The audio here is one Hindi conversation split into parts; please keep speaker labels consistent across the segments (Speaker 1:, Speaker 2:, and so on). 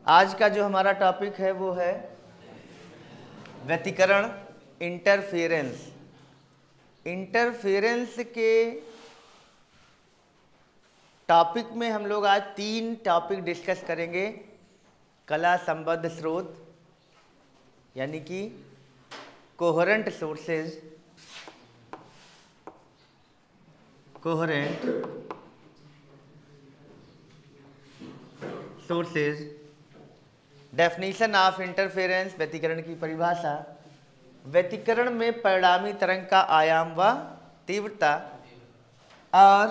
Speaker 1: आज का जो हमारा टॉपिक है वो है व्यतिकरण, इंटरफेरेंस। इंटरफेरेंस के टॉपिक में हम लोग आज 3 टॉपिक डिस्कस करेंगे। कला संबद्ध स्रोत यानी कि coherent sources, definition of interference, व्यतिकरण की परिभाषा, व्यतिकरण में परिणामी तरंग का आयाम व तीव्रता और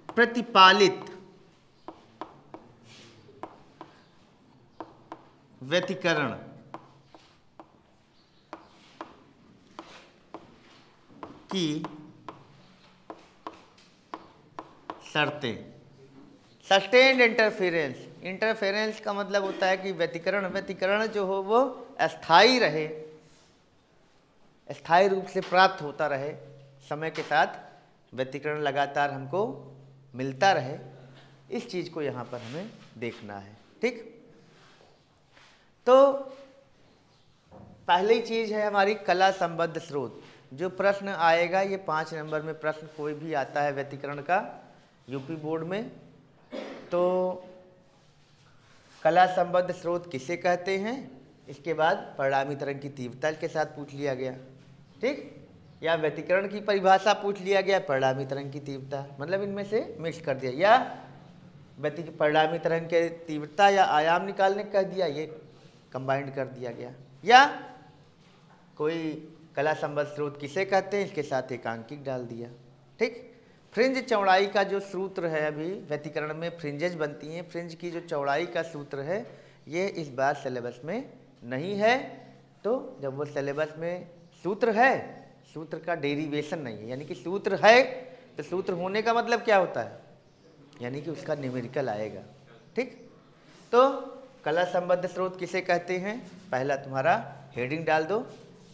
Speaker 1: प्रतिपालित व्यतिकरण की शर्तें। सस्टेन्ड इंटरफेरेंस, इंटरफेरेंस का मतलब होता है कि व्यतिकरण जो हो वो अस्थायी रहे, स्थायी रूप से प्राप्त होता रहे, समय के साथ व्यतिकरण लगातार हमको मिलता रहे। इस चीज़ को यहाँ पर हमें देखना है। ठीक, तो पहली चीज़ है हमारी कला संबद्ध स्रोत। जो प्रश्न आएगा ये 5 नंबर में प्रश्न कोई भी आता है व्यतिकरण का यूपी बोर्ड में, तो कला संबद्ध स्रोत किसे कहते हैं, इसके बाद परिणामी तरंग की तीव्रता के साथ पूछ लिया गया। ठीक, या व्यतिकरण की परिभाषा पूछ लिया गया, परिणामी तरंग की तीव्रता, मतलब इनमें से मिक्स कर दिया, या परिणामी तरंग के तीव्रता या आयाम निकालने कह दिया, ये कंबाइंड कर दिया गया। या कोई कला संबद्ध स्रोत किसे कहते हैं, इसके साथ एकांकिक डाल दिया। ठीक, फ्रिंज चौड़ाई का जो सूत्र है, अभी व्यतिकरण में फ्रिंजेज बनती हैं, फ्रिंज की जो चौड़ाई का सूत्र है ये इस बार सिलेबस में नहीं है। तो जब वो सिलेबस में सूत्र है, सूत्र का डेरिवेशन नहीं है, यानी कि सूत्र है तो सूत्र होने का मतलब क्या होता है, यानी कि उसका न्यूमेरिकल आएगा। ठीक, तो कला संबद्ध स्रोत किसे कहते हैं, पहला तुम्हारा हेडिंग डाल दो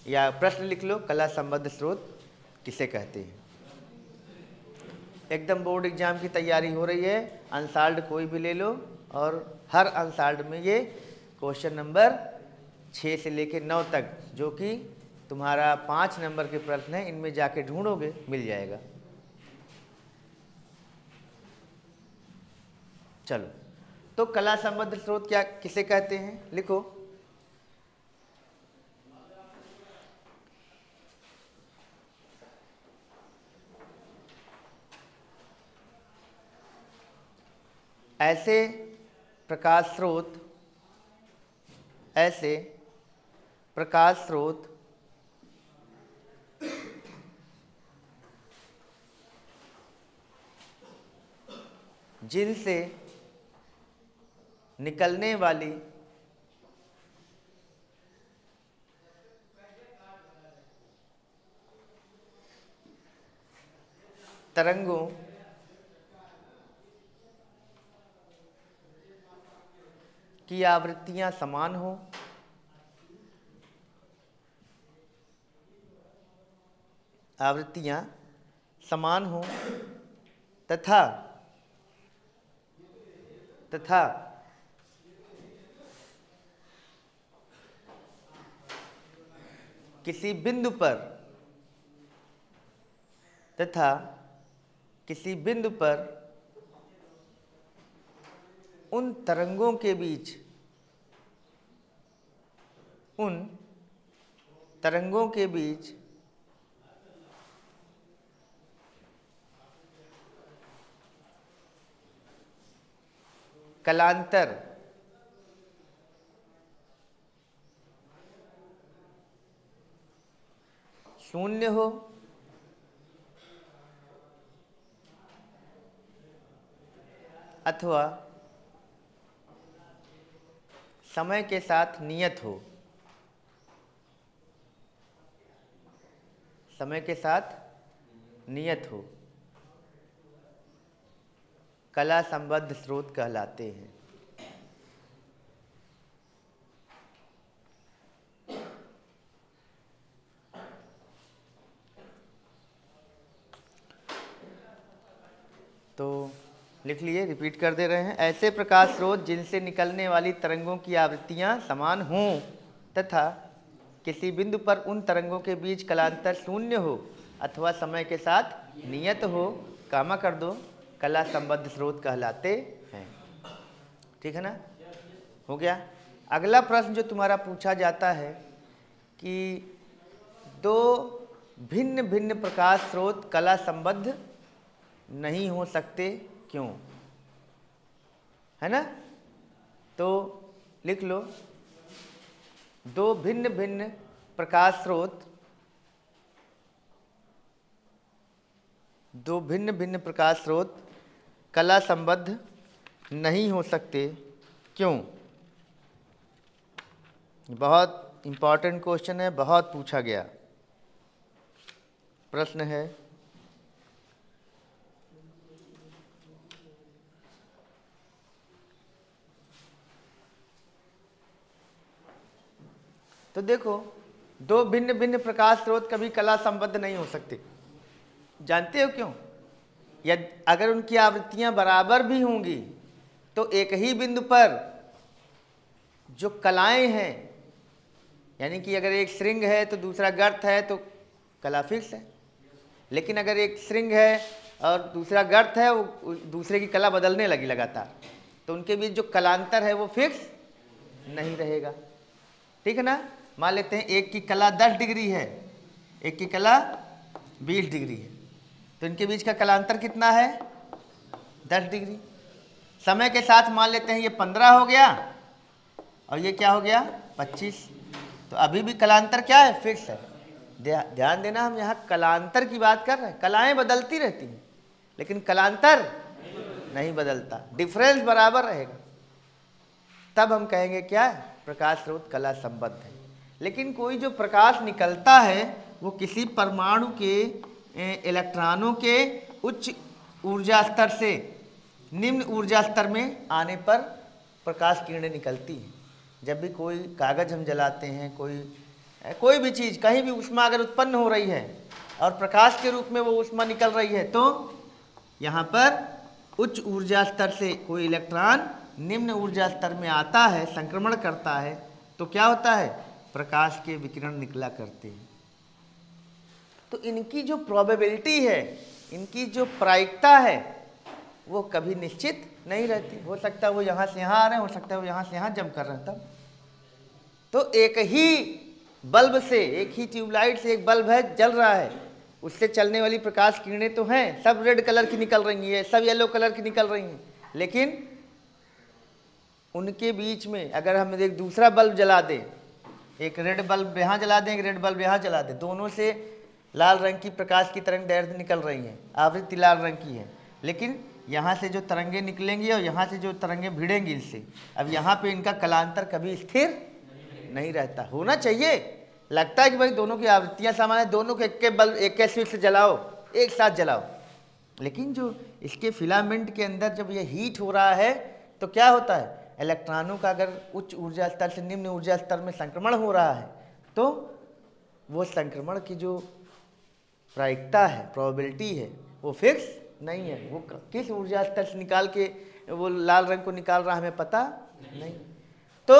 Speaker 1: या प्रश्न लिख लो, कला संबद्ध स्रोत किसे कहते हैं। एकदम बोर्ड एग्जाम की तैयारी हो रही है, अनसाल्ड कोई भी ले लो, और हर अनसाल्ड में ये क्वेश्चन नंबर 6 से लेके 9 तक, जो कि तुम्हारा 5 नंबर के प्रश्न है, इनमें जाके ढूंढोगे मिल जाएगा। चलो, तो कला संबद्ध स्रोत क्या किसे कहते हैं, लिखो। ऐसे प्रकाश स्रोत जिनसे निकलने वाली तरंगों की आवृत्तियां समान हो, तथा किसी बिंदु पर उन तरंगों के बीच कलांतर शून्य हो अथवा समय के साथ नियत हो, कला संबद्ध स्रोत कहलाते हैं। लिख लिए, रिपीट कर दे रहे हैं। ऐसे प्रकाश स्रोत जिनसे निकलने वाली तरंगों की आवृत्तियां समान हों तथा किसी बिंदु पर उन तरंगों के बीच कलांतर शून्य हो अथवा समय के साथ नियत हो, कामा कर दो, कला संबद्ध स्रोत कहलाते हैं। ठीक है ना, हो गया। अगला प्रश्न जो तुम्हारा पूछा जाता है कि दो भिन्न भिन्न प्रकाश स्रोत कला संबद्ध नहीं हो सकते, क्यों? है ना, तो लिख लो, दो भिन्न भिन्न प्रकाश स्रोत, दो भिन्न भिन्न प्रकाश स्रोत कला संबद्ध नहीं हो सकते, क्यों? बहुत इंपॉर्टेंट क्वेश्चन है, बहुत पूछा गया प्रश्न है। तो देखो, दो भिन्न भिन्न प्रकाश स्रोत कभी कला संबद्ध नहीं हो सकते। जानते हो क्यों? या अगर उनकी आवृत्तियां बराबर भी होंगी तो एक ही बिंदु पर जो कलाएं हैं, यानी कि अगर एक श्रृंग है तो दूसरा गर्त है तो कला फिक्स है, लेकिन अगर एक श्रृंग है और दूसरा गर्त है, वो दूसरे की कला बदलने लगी लगातार, तो उनके बीच जो कलांतर है वो फिक्स नहीं रहेगा। ठीक है ना, मान लेते हैं एक की कला 10 डिग्री है, एक की कला 20 डिग्री है, तो इनके बीच का कलांतर कितना है? 10 डिग्री। समय के साथ मान लेते हैं ये 15 हो गया और ये क्या हो गया? 25। तो अभी भी कलांतर क्या है? फिक्स है। ध्यान देना, हम यहाँ कलांतर की बात कर रहे हैं। कलाएं बदलती रहती हैं लेकिन कलांतर नहीं बदलता, डिफरेंस बराबर रहेगा। तब हम कहेंगे क्या? प्रकाश स्रोत कला संबद्ध है। लेकिन कोई जो प्रकाश निकलता है वो किसी परमाणु के इलेक्ट्रॉनों के उच्च ऊर्जा स्तर से निम्न ऊर्जा स्तर में आने पर प्रकाश किरणें निकलती हैं। जब भी कोई कागज़ हम जलाते हैं, कोई भी चीज़, कहीं भी ऊष्मा अगर उत्पन्न हो रही है और प्रकाश के रूप में वो ऊष्मा निकल रही है, तो यहाँ पर उच्च ऊर्जा स्तर से कोई इलेक्ट्रॉन निम्न ऊर्जा स्तर में आता है, संक्रमण करता है, तो क्या होता है? प्रकाश के विकिरण निकला करते हैं। तो इनकी जो प्रोबेबिलिटी है, इनकी जो प्रायिकता है, वो कभी निश्चित नहीं रहती। हो सकता है वो यहाँ से यहाँ आ रहे हैं, हो सकता है वो यहाँ से यहाँ जंप कर रहे हैं। तब तो एक ही बल्ब से, एक ही ट्यूबलाइट से एक बल्ब है जल रहा है, उससे चलने वाली प्रकाश किरणें तो हैं, सब रेड कलर की निकल रही हैं, सब येलो कलर की निकल रही हैं, लेकिन उनके बीच में अगर हम एक दूसरा बल्ब जला दें, एक रेड बल्ब यहाँ जला दें, एक रेड बल्ब यहाँ जला दें, दोनों से लाल रंग की प्रकाश की तरंग दैर्ध्य निकल रही हैं, आवृत्ति लाल रंग की है, लेकिन यहाँ से जो तरंगे निकलेंगी और यहाँ से जो तरंगे भिड़ेंगी इनसे, अब यहाँ पे इनका कलांतर कभी स्थिर नहीं रहता। होना चाहिए, लगता है कि भाई दोनों की आवृत्तियाँ समान है, दोनों को एक बल्ब एक के स्विच से जलाओ, एक साथ जलाओ, लेकिन जो इसके फिलामेंट के अंदर जब ये हीट हो रहा है तो क्या होता है? इलेक्ट्रॉनों का अगर उच्च ऊर्जा स्तर से निम्न ऊर्जा स्तर में संक्रमण हो रहा है तो वो संक्रमण की जो प्रायिकता है, प्रोबेबिलिटी है, वो फिक्स नहीं है। वो किस ऊर्जा स्तर से निकाल के वो लाल रंग को निकाल रहा है हमें पता नहीं। तो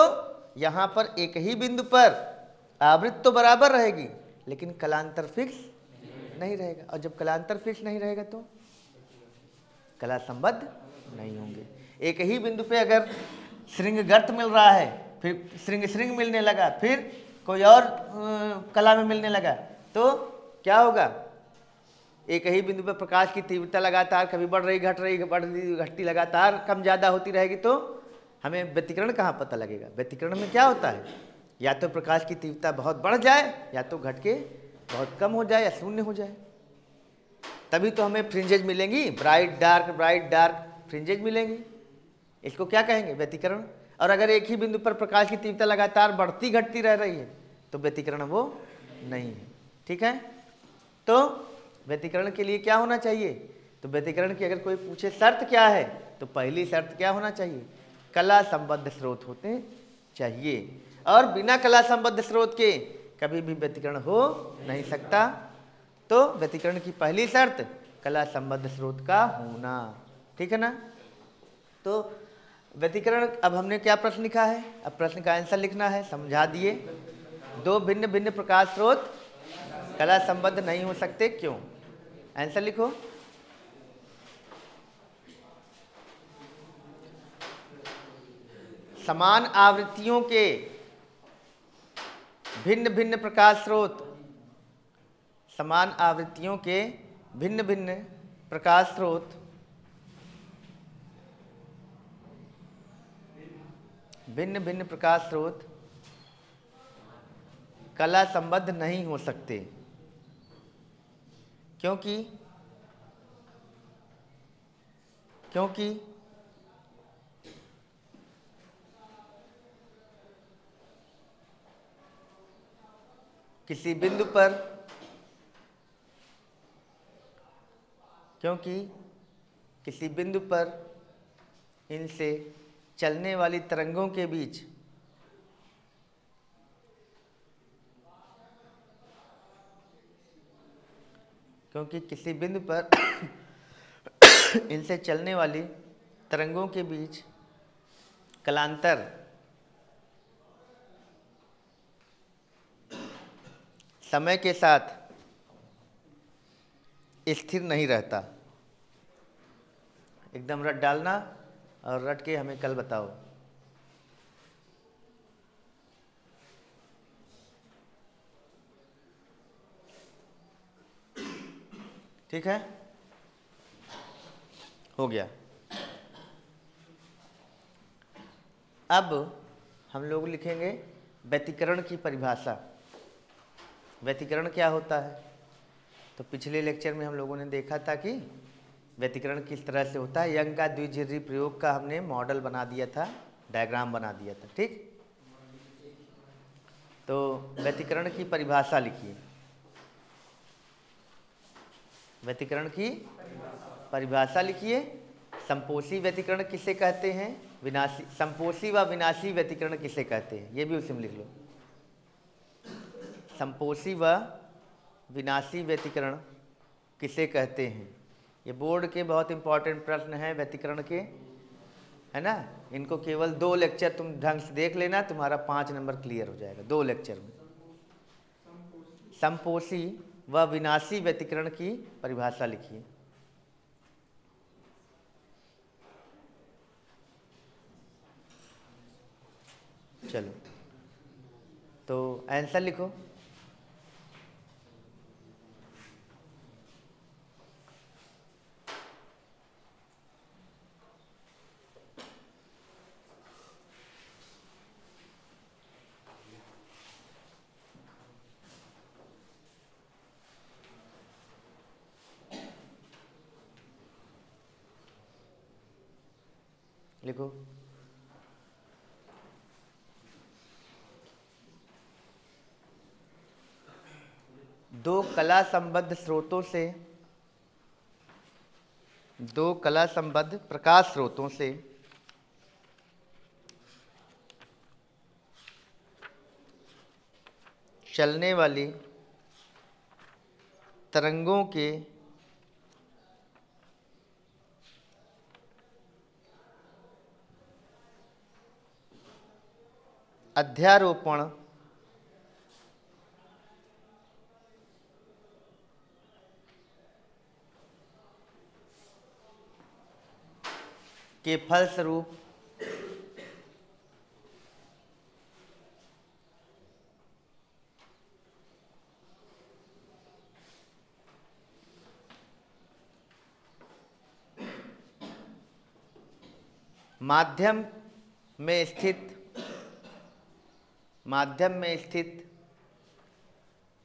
Speaker 1: यहाँ पर एक ही बिंदु पर आवृत्ति तो बराबर रहेगी लेकिन कलांतर फिक्स नहीं रहेगा, और जब कलांतर फिक्स नहीं रहेगा तो कला संबद्ध नहीं होंगे। एक ही बिंदु पे अगर श्रृंग गर्त मिल रहा है, फिर श्रृंग श्रृंग मिलने लगा, फिर कोई और कला में मिलने लगा, तो क्या होगा? एक ही बिंदु पर प्रकाश की तीव्रता लगातार कभी बढ़ रही, घट रही, बढ़ रही, घटती, लगातार कम ज़्यादा होती रहेगी, तो हमें व्यतिकरण कहाँ पता लगेगा? व्यतिकरण में क्या होता है? या तो प्रकाश की तीव्रता बहुत बढ़ जाए या तो घट के बहुत कम हो जाए या शून्य हो जाए, तभी तो हमें फ्रिंजेज मिलेंगी, ब्राइट डार्क फ्रिंजेज मिलेंगी। इसको क्या कहेंगे? व्यतिकरण। और अगर एक ही बिंदु पर प्रकाश की तीव्रता लगातार बढ़ती घटती रह रही है तो व्यतिकरण वो नहीं है। ठीक है, तो व्यतिकरण के लिए क्या होना चाहिए? तो व्यतिकरण की अगर कोई पूछे शर्त क्या है, तो पहली शर्त क्या होना चाहिए? कला संबद्ध स्रोत होते चाहिए, और बिना कला संबद्ध स्रोत के कभी भी व्यतिकरण हो नहीं सकता। तो व्यतिकरण की पहली शर्त कला संबद्ध स्रोत का होना। ठीक है ना? तो व्यतिकरण, अब हमने क्या प्रश्न लिखा है, अब प्रश्न का आंसर लिखना है, समझा दिए। दो भिन्न भिन्न प्रकाश स्रोत कला संबद्ध नहीं हो सकते, क्यों? आंसर लिखो। समान आवृत्तियों के भिन्न भिन्न प्रकाश स्रोत, समान आवृत्तियों के भिन्न भिन्न प्रकाश स्रोत भिन्न भिन्न प्रकाश स्रोत कला संबद्ध नहीं हो सकते, क्योंकि किसी बिंदु पर इनसे चलने वाली तरंगों के बीच किसी बिंदु पर इनसे चलने वाली तरंगों के बीच कलांतर समय के साथ स्थिर नहीं रहता। एकदम रट डालना और रट के हमें कल बताओ। ठीक है, हो गया। अब हम लोग लिखेंगे व्यतिकरण की परिभाषा। व्यतिकरण क्या होता है? तो पिछले लेक्चर में हम लोगों ने देखा था कि व्यतिकरण किस तरह से होता है। यंग का द्विजिह्वी प्रयोग का हमने मॉडल बना दिया था, डायग्राम बना दिया था। ठीक, तो व्यतिकरण की परिभाषा लिखिए। व्यतिकरण की परिभाषा लिखिए। संपोषी व्यतिकरण किसे कहते हैं? विनाशी। संपोषी व विनाशी व्यतिकरण किसे कहते हैं? ये भी उसी में लिख लो। संपोषी व विनाशी व्यतिकरण किसे कहते हैं? ये बोर्ड के बहुत इंपॉर्टेंट प्रश्न हैं व्यतिकरण के, है ना। इनको केवल 2 लेक्चर तुम ढंग से देख लेना, तुम्हारा 5 नंबर क्लियर हो जाएगा 2 लेक्चर में। संपोषी व विनाशी व्यतिकरण की परिभाषा लिखिए। चलो, तो आंसर लिखो। लिखो। दो कला संबद्ध प्रकाश स्रोतों से चलने वाली तरंगों के अध्यारोपण के फलस्वरूप माध्यम में स्थित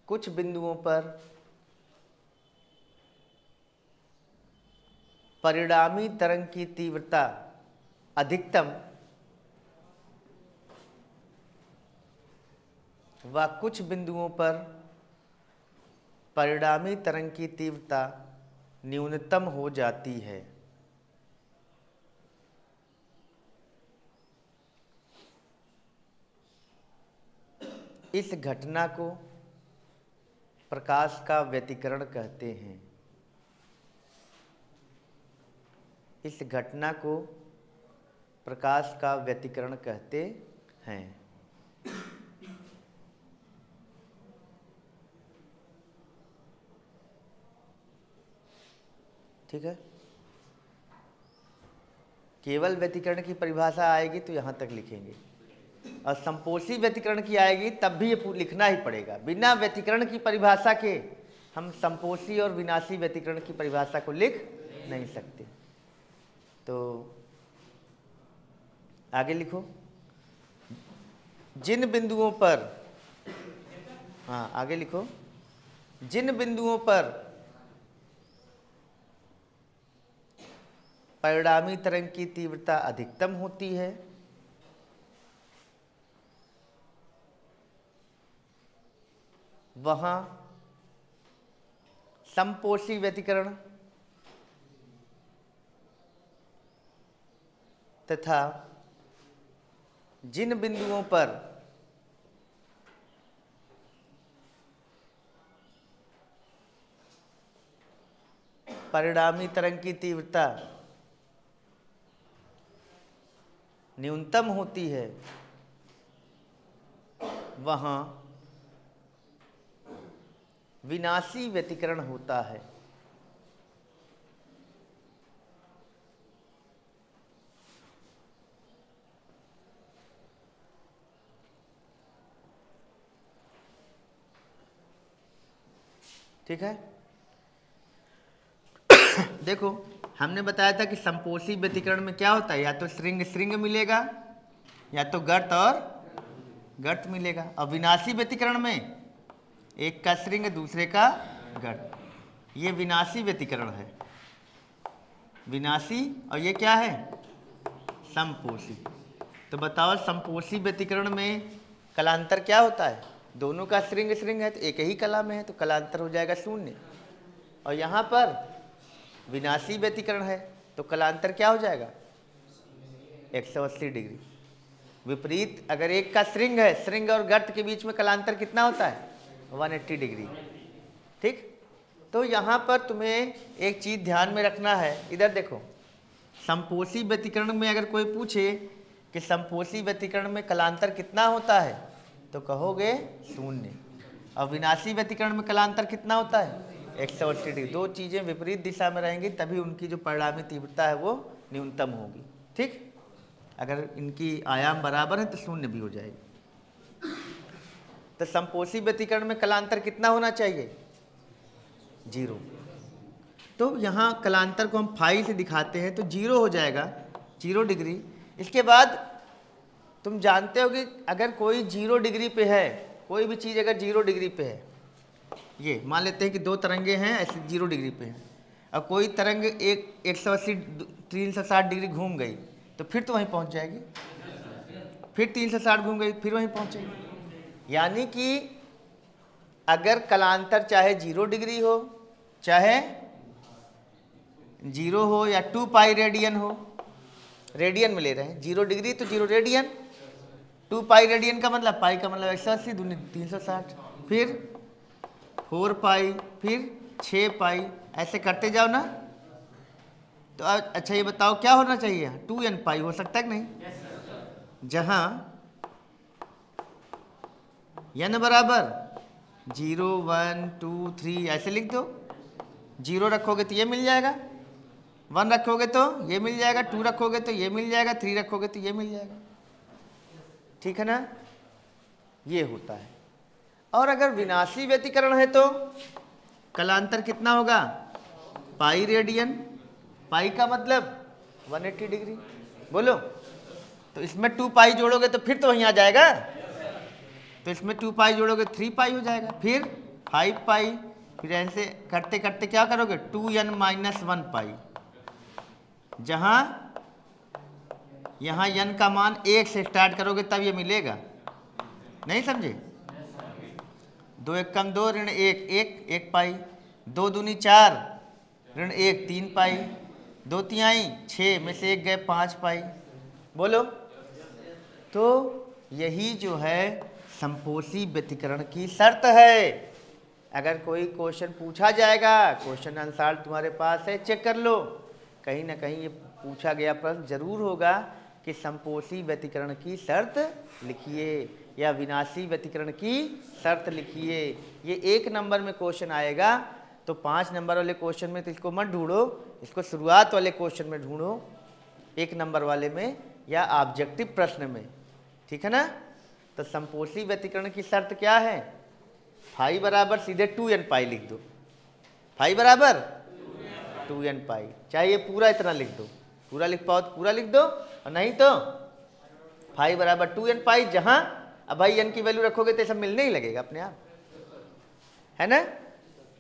Speaker 1: कुछ बिंदुओं पर परिणामी तरंग की तीव्रता अधिकतम व कुछ बिंदुओं पर परिणामी तरंग की तीव्रता न्यूनतम हो जाती है। इस घटना को प्रकाश का व्यतिकरण कहते हैं। इस घटना को प्रकाश का व्यतिकरण कहते हैं। ठीक है, केवल व्यतिकरण की परिभाषा आएगी तो यहाँ तक लिखेंगे, और संपोषी व्यतिकरण की आएगी तब भी ये लिखना ही पड़ेगा। बिना व्यतिकरण की परिभाषा के हम संपोषी और विनाशी व्यतिकरण की परिभाषा को लिख नहीं सकते। तो आगे लिखो, जिन बिंदुओं पर, हाँ आगे लिखो, जिन बिंदुओं पर परिणामी तरंग की तीव्रता अधिकतम होती है वहां संपोषी व्यतिकरण तथा जिन बिंदुओं पर परिणामी तरंग की तीव्रता न्यूनतम होती है वहां विनाशी व्यतिकरण होता है। ठीक है, देखो हमने बताया था कि संपोषी व्यतिकरण में क्या होता है, या तो श्रृंग श्रृंग मिलेगा या तो गर्त और गर्त मिलेगा, और विनाशी व्यतिकरण में एक का श्रृंग दूसरे का गर्त। ये विनाशी व्यतिकरण है, विनाशी, और ये क्या है, संपोषी। तो बताओ संपोषी व्यतिकरण में कलांतर क्या होता है, दोनों का श्रृंग श्रृंग है तो एक ही कला में है तो कलांतर हो जाएगा 0, और यहाँ पर विनाशी व्यतिकरण है तो कलांतर क्या हो जाएगा 180 डिग्री। विपरीत अगर एक का श्रृंग है, श्रृंग और गर्त के बीच में कलांतर कितना होता है 180 डिग्री। ठीक, तो यहाँ पर तुम्हें एक चीज ध्यान में रखना है, इधर देखो, संपोषी व्यतिकरण में अगर कोई पूछे कि संपोषी व्यतिकरण में कलांतर कितना होता है तो कहोगे 0, और विनाशी व्यतिकरण में कलांतर कितना होता है 180 डिग्री। दो चीजें विपरीत दिशा में रहेंगी तभी उनकी जो परिणामी तीव्रता है वो न्यूनतम होगी। ठीक, अगर इनकी आयाम बराबर है तो 0 भी हो जाएगी। तो संपोषी व्यतिकरण में कलांतर कितना होना चाहिए 0। तो यहाँ कलांतर को हम फाई से दिखाते हैं तो 0 हो जाएगा, 0 डिग्री। इसके बाद तुम जानते हो कि अगर कोई 0 डिग्री पे है, कोई भी चीज़ अगर 0 डिग्री पे है, ये मान लेते हैं कि दो तरंगे हैं ऐसे 0 डिग्री पे हैं, और कोई तरंग 180 360 डिग्री घूम गई तो फिर तो वहीं पहुंच जाएगी, फिर 360 घूम गई फिर वहीं पहुंचेगी। यानी कि अगर कलांतर चाहे 0 डिग्री हो, चाहे 0 हो या 2 पाई रेडियन हो, रेडियन में ले रहे हैं, 0 डिग्री तो 0 रेडियन, 2 पाई रेडियन का मतलब, पाई का मतलब 180 दूनी 360, फिर 4 पाई, फिर 6 पाई, ऐसे करते जाओ ना। तो अच्छा ये बताओ क्या होना चाहिए, 2n पाई हो सकता है कि नहीं? जहां n बराबर 0 1 2 3 ऐसे लिख दो, 0 रखोगे तो ये मिल जाएगा, 1 रखोगे तो ये मिल जाएगा, 2 रखोगे तो ये मिल जाएगा, 3 रखोगे तो ये मिल जाएगा। ठीक है ना, ये होता है। और अगर विनाशी व्यतिकरण है तो कलांतर कितना होगा पाई रेडियन, पाई का मतलब 180 डिग्री, बोलो। तो इसमें 2 पाई जोड़ोगे तो फिर तो वहीं आ जाएगा, तो इसमें 2 पाई जोड़ोगे 3 पाई हो जाएगा, फिर 5 पाई, फिर ऐसे करते करते क्या करोगे 2n माइनस 1 पाई, जहां यहाँ n का मान 1 से स्टार्ट करोगे तब ये मिलेगा, नहीं समझे? 2 1 कम 2 ऋण 1 1 1 पाई, 2 दूनी 4 ऋण 1 3 पाई, 2 तिहाई 6 में से 1 गए 5 पाई, बोलो। तो यही जो है संपोषी व्यतिकरण की शर्त है। अगर कोई क्वेश्चन पूछा जाएगा, क्वेश्चन आंसर तुम्हारे पास है, चेक कर लो, कहीं ना कहीं ये पूछा गया प्रश्न जरूर होगा कि समपोषी व्यतिकरण की शर्त लिखिए या विनाशी व्यतिकरण की शर्त लिखिए। ये 1 नंबर में क्वेश्चन आएगा, तो 5 नंबर वाले क्वेश्चन में तो इसको मत ढूंढो, इसको शुरुआत वाले क्वेश्चन में ढूंढो, 1 नंबर वाले में या ऑब्जेक्टिव प्रश्न में, ठीक है ना। तो समपोषी व्यतिकरण की शर्त क्या है? फाई बराबर सीधे 2n पाई लिख दो, फाई बराबर 2n पाई, चाहे ये पूरा इतना लिख दो, पूरा लिख पाओ तो पूरा लिख दो, और नहीं तो फाई बराबर 2n पाई, जहां अब भाई n की वैल्यू रखोगे तो सब मिलने ही लगेगा अपने आप, है ना।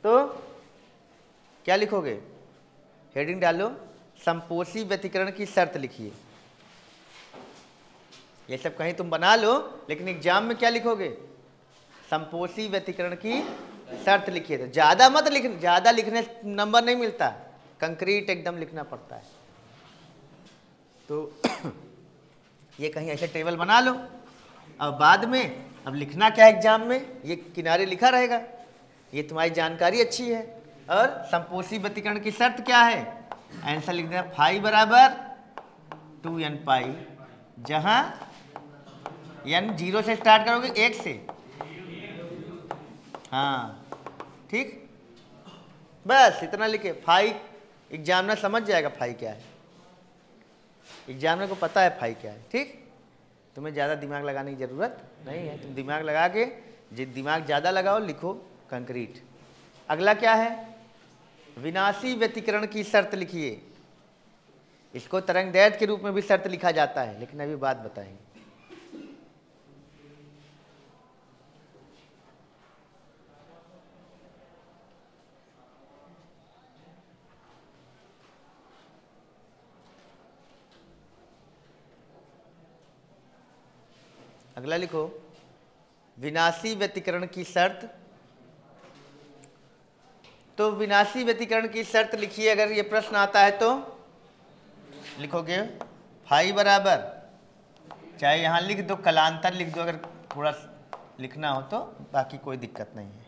Speaker 1: तो क्या लिखोगे? हेडिंग डालो समपोषी व्यतिकरण की शर्त लिखिए। ये सब कहीं तुम बना लो, लेकिन एग्जाम में क्या लिखोगे? समपोषी व्यतिकरण की शर्त लिखिए। तो ज्यादा मत लिखना, ज्यादा लिखने से नंबर नहीं मिलता, कंक्रीट एकदम लिखना पड़ता है। तो ये कहीं ऐसे टेबल बना लो, अब बाद में अब लिखना क्या एग्जाम में, ये किनारे लिखा रहेगा, ये तुम्हारी जानकारी अच्छी है। और समपोषी व्यतिकरण की शर्त क्या है? आंसर लिख देना फाई बराबर 2n पाई, जहां n 0 से स्टार्ट करोगे, 1 से, हाँ ठीक, बस इतना लिखे। फाई एग्जामिनर समझ जाएगा फाई क्या है, एग्जामिनर को पता है फाई क्या है, ठीक। तुम्हें ज़्यादा दिमाग लगाने की ज़रूरत नहीं है, तुम दिमाग लगा के, दिमाग ज़्यादा लगाओ, लिखो कंक्रीट। अगला क्या है? विनाशी व्यतिकरण की शर्त लिखिए। इसको तरंगदैर्घ्य के रूप में भी शर्त लिखा जाता है, लेकिन अभी बात बताएंगे। अगला लिखो विनाशी व्यतिकरण की शर्त। तो विनाशी व्यतिकरण की शर्त लिखिए। अगर ये प्रश्न आता है तो लिखोगे फाई बराबर, चाहे यहाँ लिख दो, कलांतर लिख दो अगर थोड़ा लिखना हो तो, बाकी कोई दिक्कत नहीं है।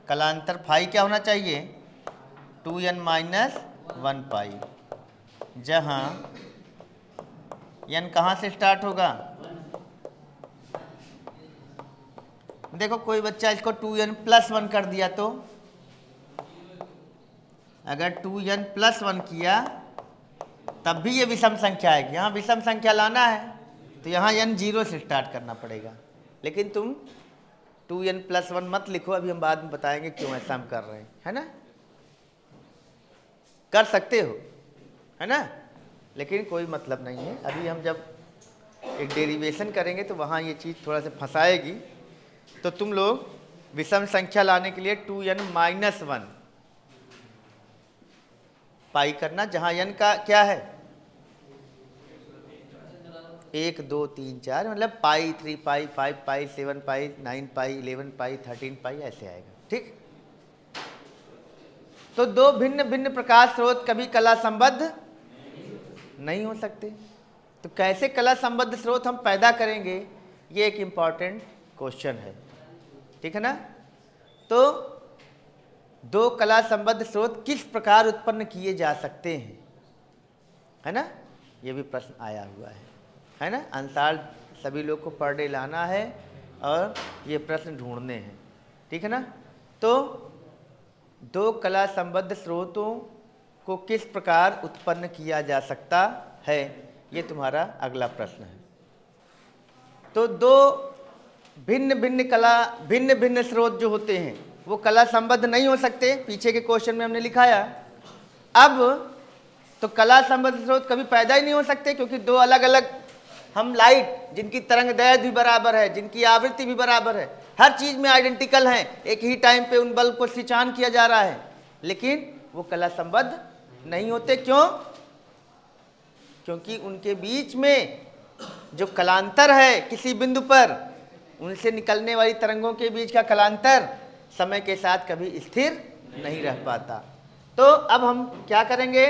Speaker 1: कलांतर फाई क्या होना चाहिए? 2n माइनस 1 पाई, जहाँ n कहाँ से स्टार्ट होगा? देखो कोई बच्चा इसको 2n प्लस 1 कर दिया, तो अगर 2n प्लस 1 किया तब भी ये विषम संख्या आएगी। यहाँ विषम संख्या लाना है तो यहाँ n 0 से स्टार्ट करना पड़ेगा, लेकिन तुम 2n प्लस 1 मत लिखो, अभी हम बाद में बताएंगे क्यों ऐसा हम कर रहे हैं, है ना। कर सकते हो, है ना, लेकिन कोई मतलब नहीं है। अभी हम जब एक डेरिवेशन करेंगे तो वहाँ ये चीज़ थोड़ा सा फंसाएगी। तो तुम लोग विषम संख्या लाने के लिए 2n माइनस 1 पाई करना, जहाँ n का क्या है 1 2 3 4, मतलब पाई 3 पाई 5 पाई 7 पाई 9 पाई 11 पाई 13 पाई ऐसे आएगा, ठीक। तो दो भिन्न भिन्न प्रकाश स्रोत कभी कला संबद्ध नहीं हो सकते। तो कैसे कला संबद्ध स्रोत हम पैदा करेंगे, ये एक इम्पॉर्टेंट क्वेश्चन है, ठीक है ना। तो दो कला संबद्ध स्रोत किस प्रकार उत्पन्न किए जा सकते हैं, है ना, ये भी प्रश्न आया हुआ है ना। आंसर सभी लोग को पर डे लाना है और ये प्रश्न ढूंढने हैं, ठीक है ना। तो दो कला संबद्ध स्रोतों को किस प्रकार उत्पन्न किया जा सकता है, ये तुम्हारा अगला प्रश्न है। तो दो भिन्न भिन्न स्रोत जो होते हैं वो कला संबद्ध नहीं हो सकते, पीछे के क्वेश्चन में हमने लिखाया। अब तो कला संबद्ध स्रोत कभी पैदा ही नहीं हो सकते, क्योंकि दो अलग अलग हम लाइट जिनकी तरंगदैर्घ्य भी बराबर है, जिनकी आवृत्ति भी बराबर है, हर चीज में आइडेंटिकल हैं, एक ही टाइम पे उन बल्ब को स्विच ऑन किया जा रहा है, लेकिन वो कला संबद्ध नहीं होते। क्यों? क्योंकि उनके बीच में जो कलांतर है किसी बिंदु पर, उनसे निकलने वाली तरंगों के बीच का कलांतर समय के साथ कभी स्थिर नहीं रह पाता। तो अब हम क्या करेंगे,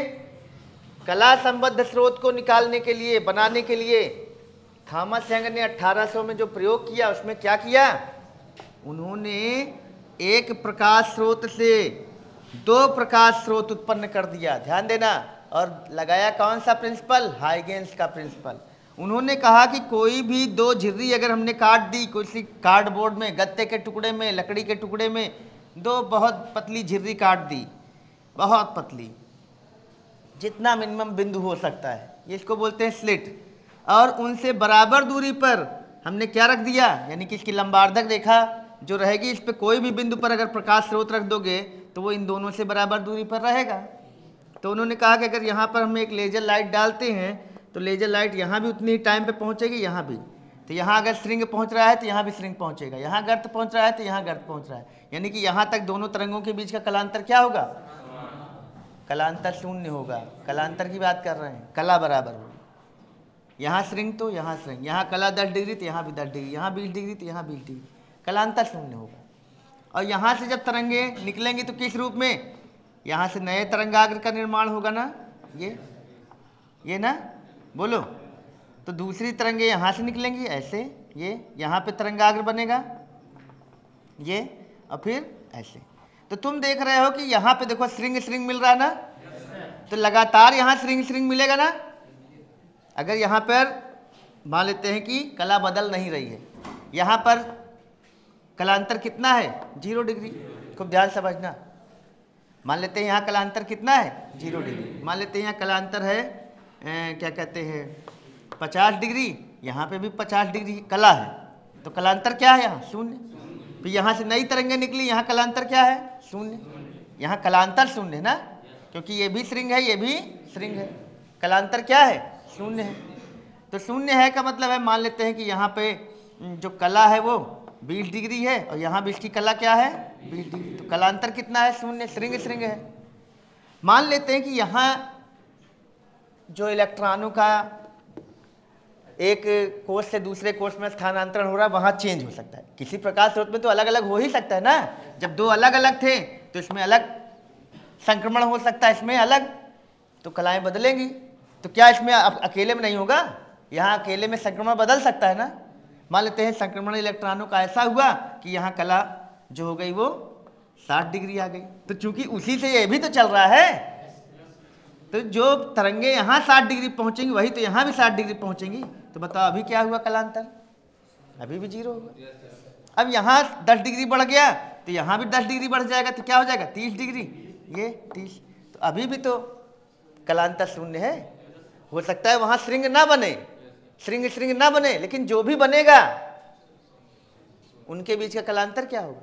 Speaker 1: कला संबद्ध स्रोत को निकालने के लिए, बनाने के लिए थॉमस यंग ने 1800 में जो प्रयोग किया, उसमें क्या किया, उन्होंने एक प्रकाश स्रोत से दो प्रकाश स्रोत उत्पन्न कर दिया, ध्यान देना। और लगाया कौन सा प्रिंसिपल? हाइगेंस का प्रिंसिपल। उन्होंने कहा कि कोई भी दो झिर्री अगर हमने काट दी किसी कार्डबोर्ड में, गत्ते के टुकड़े में, लकड़ी के टुकड़े में, दो बहुत पतली झिर्री काट दी, बहुत पतली, जितना मिनिमम बिंदु हो सकता है, ये इसको बोलते हैं स्लिट, और उनसे बराबर दूरी पर हमने क्या रख दिया, यानी कि इसकी लंबार्धक रेखा जो रहेगी, इस पर कोई भी बिंदु पर अगर प्रकाश स्रोत रख दोगे तो वो इन दोनों से बराबर दूरी पर रहेगा। तो उन्होंने कहा कि अगर यहाँ पर हम एक लेजर लाइट डालते हैं तो लेजर लाइट यहाँ भी उतनी ही टाइम पे पहुँचेगी, यहाँ भी। तो यहाँ अगर श्रृंग पहुँच रहा है तो यहाँ भी श्रृंग पहुँचेगा, यहाँ गर्त पहुँच रहा है तो यहाँ गर्त पहुँच रहा है, यानी कि यहाँ तक दोनों तरंगों के बीच का कलांतर क्या होगा? कलांतर शून्य होगा। कलांतर की बात कर रहे हैं, कला बराबर होगी। यहाँ श्रृंग तो यहाँ श्रृंग, यहाँ कला 10 डिग्री तो यहाँ भी 10 डिग्री, यहाँ 20 डिग्री तो यहाँ 20 डिग्री, कलांतर शून्य होगा। और यहाँ से जब तरंगे निकलेंगी तो किस रूप में? यहाँ से नए तरंगाग्र का निर्माण होगा ना, ये ना, बोलो। तो दूसरी तरंगे यहाँ से निकलेंगी ऐसे, ये यहाँ पे तरंगाग्र बनेगा ये, और फिर ऐसे। तो तुम देख रहे हो कि यहाँ पे देखो श्रृंग श्रृंग मिल रहा है ना, तो लगातार यहाँ श्रृंग श्रृंग मिलेगा ना। अगर यहाँ पर मान लेते हैं कि कला बदल नहीं रही है, यहाँ पर कलांतर कितना है? 0 डिग्री। खूब ध्यान समझना। मान लेते हैं यहाँ कलांतर कितना है? 0 डिग्री। मान लेते हैं यहाँ कलांतर है क्या कहते हैं 50 डिग्री, यहाँ पे भी 50 डिग्री कला है, तो कलांतर क्या है? यहाँ शून्य। फिर यहाँ से नई तरंगें निकली, यहाँ कलांतर क्या है? शून्य। यहाँ कलांतर शून्य है ना, क्योंकि ये भी श्रृंग है, ये भी श्रृंग है, कलांतर क्या है? शून्य है। तो शून्य है का मतलब है, मान लेते हैं कि यहाँ पे जो कला है वो 20 डिग्री है और यहाँ भी इसकी कला क्या है? 20 डिग्री। तो कलांतर कितना है? शून्य। श्रृंग श्रृंग है। मान लेते हैं कि यहाँ जो इलेक्ट्रॉनों का एक कोष से दूसरे कोष में स्थानांतरण हो रहा है, वहाँ चेंज हो सकता है। किसी प्रकाश स्रोत में तो अलग अलग हो ही सकता है ना। जब दो अलग अलग थे तो इसमें अलग संक्रमण हो सकता है, इसमें अलग, तो कलाएं बदलेंगी। तो क्या इसमें अकेले में नहीं होगा? यहाँ अकेले में संक्रमण बदल सकता है ना। मान लेते हैं संक्रमण इलेक्ट्रॉनों का ऐसा हुआ कि यहाँ कला जो हो गई वो 60 डिग्री आ गई, तो चूंकि उसी से ये भी तो चल रहा है, तो जो तरंगे यहाँ 60 डिग्री पहुँचेंगी वही तो यहाँ भी 60 डिग्री पहुँचेंगी। तो बताओ अभी क्या हुआ कलांतर? अभी भी 0 होगा। अब यहाँ 10 डिग्री बढ़ गया तो यहाँ भी 10 डिग्री बढ़ जाएगा, तो क्या हो जाएगा? 30 डिग्री, ये 30। तो अभी भी तो कलांतर शून्य है। हो सकता है वहाँ श्रृंग ना बने, श्रृंग श्रृंग ना बने, लेकिन जो भी बनेगा उनके बीच का कलांतर क्या होगा?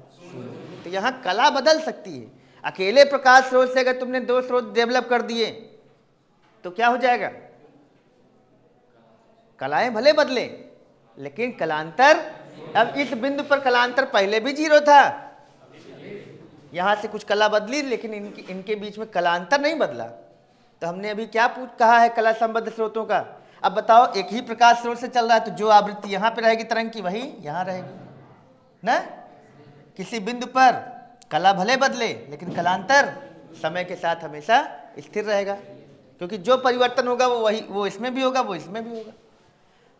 Speaker 1: तो यहाँ कला बदल सकती है। अकेले प्रकाश स्रोत से अगर तुमने 2 स्रोत डेवलप कर दिए तो क्या हो जाएगा? कलाएं भले बदले, लेकिन कलांतर, अब इस बिंदु पर कलांतर पहले भी 0 था, यहां से कुछ कला बदली, लेकिन इनके बीच में कलांतर नहीं बदला। तो हमने अभी क्या कहा है कला संबद्ध स्रोतों का? अब बताओ, एक ही प्रकाश स्रोत से चल रहा है तो जो आवृत्ति यहां पे रहेगी तरंग की वही यहां रहेगी ना। किसी बिंदु पर कला भले बदले, लेकिन कलांतर समय के साथ हमेशा स्थिर रहेगा, क्योंकि जो परिवर्तन होगा वो वही, वो इसमें भी होगा, वो इसमें भी होगा।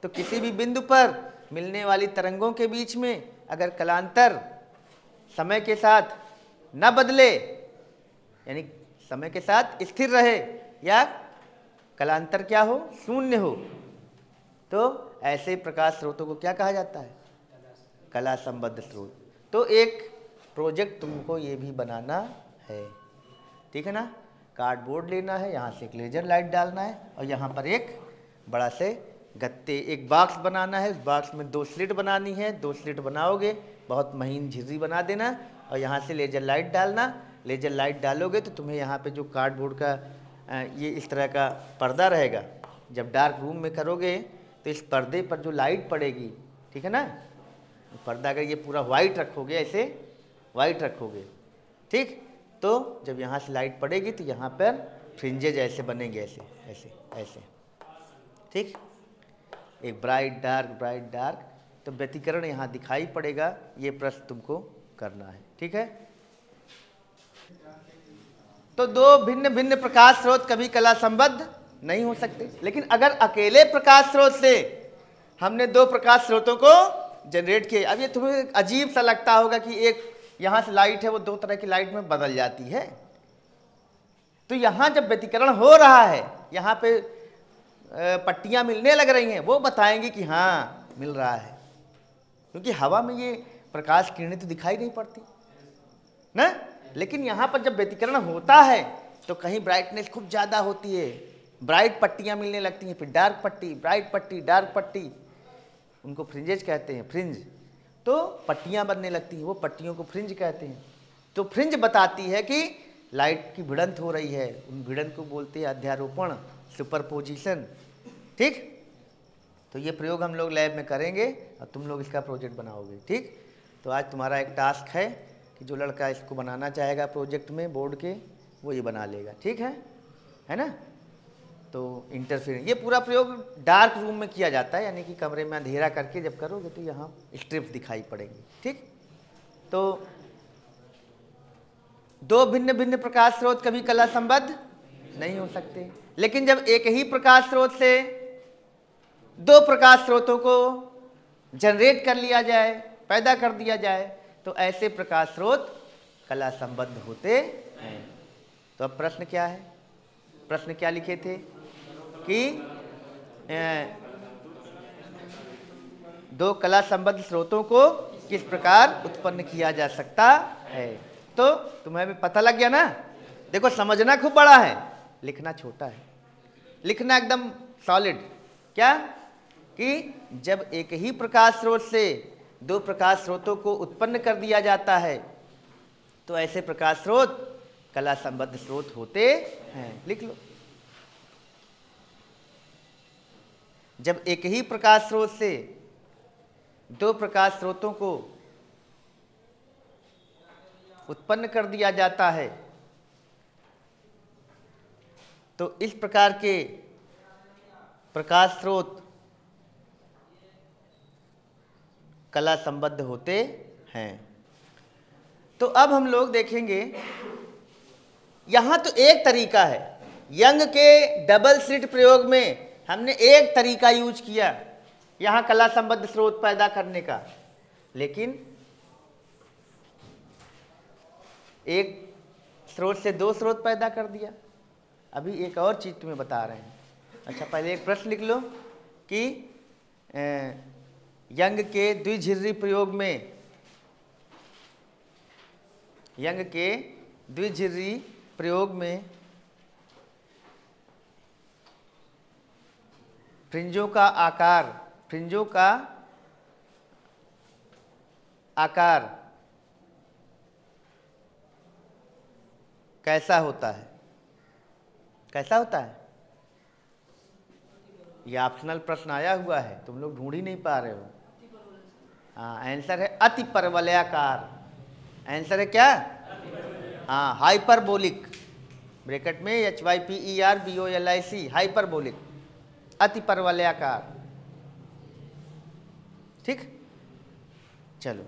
Speaker 1: तो किसी भी बिंदु पर मिलने वाली तरंगों के बीच में अगर कलांतर समय के साथ न बदले, यानी समय के साथ स्थिर रहे, या कलांतर क्या हो? शून्य हो, तो ऐसे प्रकाश स्रोतों को क्या कहा जाता है? कला संबद्ध स्रोत। तो एक प्रोजेक्ट तुमको ये भी बनाना है, ठीक है ना। कार्डबोर्ड लेना है, यहाँ से एक लेजर लाइट डालना है, और यहाँ पर एक बड़ा से गत्ते, एक बॉक्स बनाना है। उस बॉक्स में 2 स्लिट बनानी है। 2 स्लिट बनाओगे, बहुत महीन झिर्री बना देना, और यहाँ से लेजर लाइट डालना। लेजर लाइट डालोगे तो तुम्हें यहाँ पे जो कार्डबोर्ड का ये इस तरह का पर्दा रहेगा, जब डार्क रूम में करोगे तो इस पर्दे पर जो लाइट पड़ेगी, ठीक है ना, पर्दा अगर ये पूरा वाइट रखोगे, ऐसे वाइट रखोगे, ठीक, तो जब यहाँ से लाइट पड़ेगी तो यहाँ पर फ्रिंजेज ऐसे बनेंगे, ऐसे ऐसे ऐसे, ठीक। एक ब्राइट डार्क, तो व्यतिकरण यहाँ दिखाई पड़ेगा। ये प्रश्न तुमको करना है, ठीक है। तो 2 भिन्न भिन्न प्रकाश स्रोत कभी कला संबद्ध नहीं हो सकते, लेकिन अगर अकेले प्रकाश स्रोत से हमने 2 प्रकाश स्रोतों को जनरेट किए, अब ये तुम्हें अजीब सा लगता होगा कि एक यहाँ से लाइट है वो 2 तरह की लाइट में बदल जाती है, तो यहाँ जब व्यतिकरण हो रहा है, यहाँ पे पट्टियाँ मिलने लग रही हैं, वो बताएंगे कि हाँ मिल रहा है, क्योंकि हवा में ये प्रकाश किरणें तो दिखाई नहीं पड़ती ना। लेकिन यहाँ पर जब व्यतिकरण होता है तो कहीं ब्राइटनेस खूब ज़्यादा होती है, ब्राइट पट्टियाँ मिलने लगती हैं, फिर डार्क पट्टी, ब्राइट पट्टी, डार्क पट्टी, उनको फ्रिंजेज कहते हैं, फ्रिंज। तो पट्टियाँ बनने लगती हैं, वो पट्टियों को फ्रिंज कहते हैं। तो फ्रिंज बताती है कि लाइट की भिड़ंत हो रही है, उन भिड़ंत को बोलते हैं अध्यारोपण, सुपरपोजिशन। ठीक, तो ये प्रयोग हम लोग लैब में करेंगे और तुम लोग इसका प्रोजेक्ट बनाओगे। ठीक, तो आज तुम्हारा एक टास्क है कि जो लड़का इसको बनाना चाहेगा प्रोजेक्ट में बोर्ड के, वो ये बना लेगा। ठीक है ना। तो इंटरफेरेंस, ये पूरा प्रयोग डार्क रूम में किया जाता है, यानी कि कमरे में अंधेरा करके जब करोगे तो यहाँ स्ट्रिप्स दिखाई पड़ेंगी। ठीक, तो दो भिन्न भिन्न प्रकाश स्रोत कभी कला संबद्ध नहीं हो सकते, लेकिन जब एक ही प्रकाश स्रोत से दो प्रकाश स्रोतों को जनरेट कर लिया जाए, पैदा कर दिया जाए, तो ऐसे प्रकाश स्रोत कला संबद्ध होते हैं। तो अब प्रश्न क्या है, प्रश्न क्या लिखे थे कि दो कला संबद्ध स्रोतों को किस प्रकार उत्पन्न किया जा सकता है। तो तुम्हें भी पता लग गया ना। देखो, समझना खूब बड़ा है, लिखना छोटा है, लिखना एकदम सॉलिड। क्या कि जब एक ही प्रकाश स्रोत से दो प्रकाश स्रोतों को उत्पन्न कर दिया जाता है तो ऐसे प्रकाश स्रोत कला संबद्ध स्रोत होते हैं। लिख लो, जब एक ही प्रकाश स्रोत से दो प्रकाश स्रोतों को उत्पन्न कर दिया जाता है तो इस प्रकार के प्रकाश स्रोत कला संबद्ध होते हैं। तो अब हम लोग देखेंगे, यहां तो एक तरीका है, यंग के डबल स्लिट प्रयोग में हमने एक तरीका यूज किया यहां कला संबद्ध स्रोत पैदा करने का, लेकिन एक स्रोत से दो स्रोत पैदा कर दिया। अभी एक और चीज तुम्हें बता रहे हैं। अच्छा, पहले एक प्रश्न लिख लो कि यंग के द्विझिर्री प्रयोग में, यंग के द्विझिर्री प्रयोग में फ्रिंजों का आकार कैसा होता है, कैसा होता है। ये ऑप्शनल प्रश्न आया हुआ है, तुम लोग ढूंढ ही नहीं पा रहे हो। हाँ, आंसर है अति परवलयाकार। आंसर है क्या? हाँ, हाइपरबोलिक, ब्रैकेट में HYPERBOLIC, हाइपरबोलिक, अति परवलयाकार। ठीक, चलो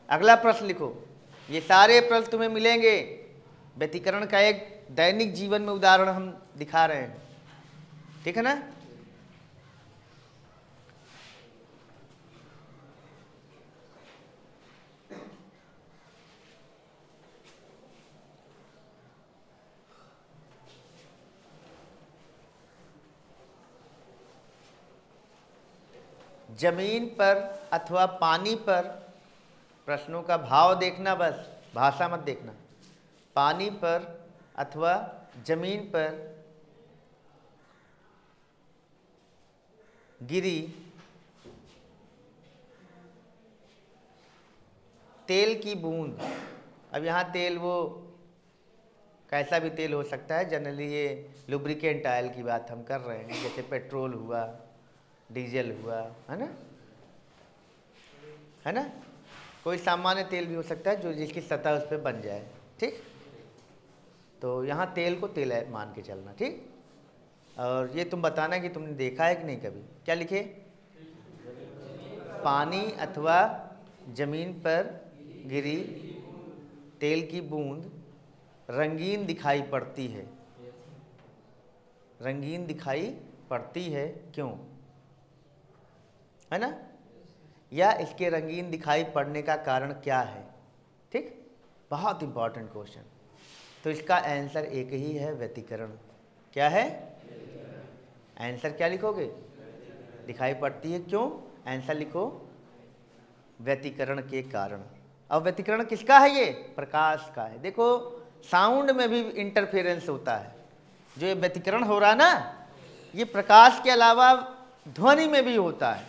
Speaker 1: अगला प्रश्न लिखो। ये सारे प्रश्न तुम्हें मिलेंगे, व्यतिकरण का एक दैनिक जीवन में उदाहरण हम दिखा रहे हैं। ठीक है ना। जमीन पर अथवा पानी पर, प्रश्नों का भाव देखना, बस भाषा मत देखना। पानी पर अथवा जमीन पर गिरी तेल की बूंद। अब यहाँ तेल वो कैसा भी तेल हो सकता है, जनरली ये लुब्रिकेंट ऑयल की बात हम कर रहे हैं, जैसे पेट्रोल हुआ, डीजल हुआ, है ना। कोई सामान्य तेल भी हो सकता है जो जिसकी सतह उस पर बन जाए। ठीक, तो यहाँ तेल को तेल है मान के चलना। ठीक, और ये तुम बताना कि तुमने देखा है कि नहीं कभी। क्या लिखे? पानी अथवा जमीन पर गिरी तेल की बूंद रंगीन दिखाई पड़ती है। रंगीन दिखाई पड़ती है क्यों, है ना? या इसके रंगीन दिखाई पड़ने का कारण क्या है? ठीक, बहुत इंपॉर्टेंट क्वेश्चन। तो इसका आंसर एक ही है, व्यतिकरण। क्या है आंसर? क्या लिखोगे? दिखाई पड़ती है, क्यों? आंसर लिखो, व्यतिकरण के कारण। अब व्यतिकरण किसका है? ये प्रकाश का है। देखो साउंड में भी इंटरफेरेंस होता है। जो ये व्यतिकरण हो रहा है ना, ये प्रकाश के अलावा ध्वनि में भी होता है।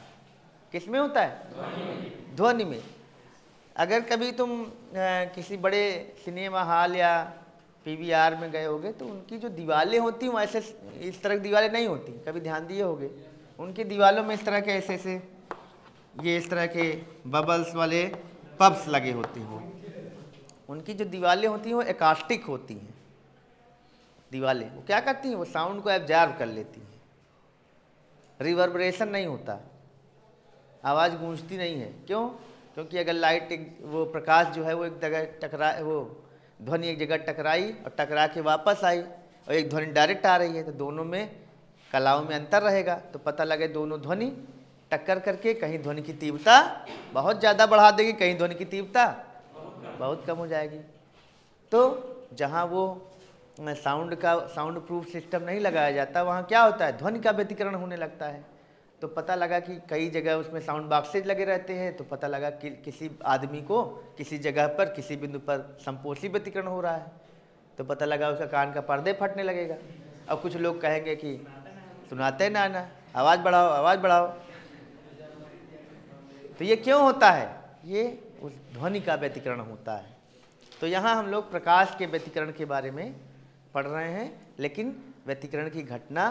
Speaker 1: किस में होता है? ध्वनि में। अगर कभी तुम किसी बड़े सिनेमा हॉल या पीवीआर में गए होगे तो उनकी जो दीवारें होती हैं वैसे इस तरह की दीवारें नहीं होती, कभी ध्यान दिए होगे। उनकी दीवारों में इस तरह के ऐसे ये इस तरह के बबल्स वाले पब्स लगे होते हैं। उनकी जो दीवारें होती हैं वो एकास्टिक होती हैं। दीवारें वो क्या करती हैं? वो साउंड को एब्जॉर्ब कर लेती हैं। रिवर्बरेशन नहीं होता, आवाज़ गूंजती नहीं है। क्यों? क्योंकि अगर लाइट वो प्रकाश जो है वो एक जगह वो ध्वनि एक जगह टकराई और टकरा के वापस आई और एक ध्वनि डायरेक्ट आ रही है, तो दोनों में कलाओं में अंतर रहेगा। तो पता लगे दोनों ध्वनि टक्कर करके कहीं ध्वनि की तीव्रता बहुत ज़्यादा बढ़ा देगी, कहीं ध्वनि की तीव्रता बहुत कम हो जाएगी। तो जहाँ वो साउंड प्रूफ सिस्टम नहीं लगाया जाता, वहाँ क्या होता है? ध्वनि का व्यतिकरण होने लगता है। तो पता लगा कि कई जगह उसमें साउंड बॉक्सेज लगे रहते हैं, तो पता लगा कि किसी आदमी को किसी जगह पर किसी बिंदु पर संपोषी व्यतिकरण हो रहा है, तो पता लगा उसका कान का पर्दे फटने लगेगा। अब कुछ लोग कहेंगे कि सुनाते ना ना, आवाज़ बढ़ाओ आवाज़ बढ़ाओ। तो ये क्यों होता है? ये उस ध्वनि का व्यतिकरण होता है। तो यहाँ हम लोग प्रकाश के व्यतिकरण के बारे में पढ़ रहे हैं, लेकिन व्यतिकरण की घटना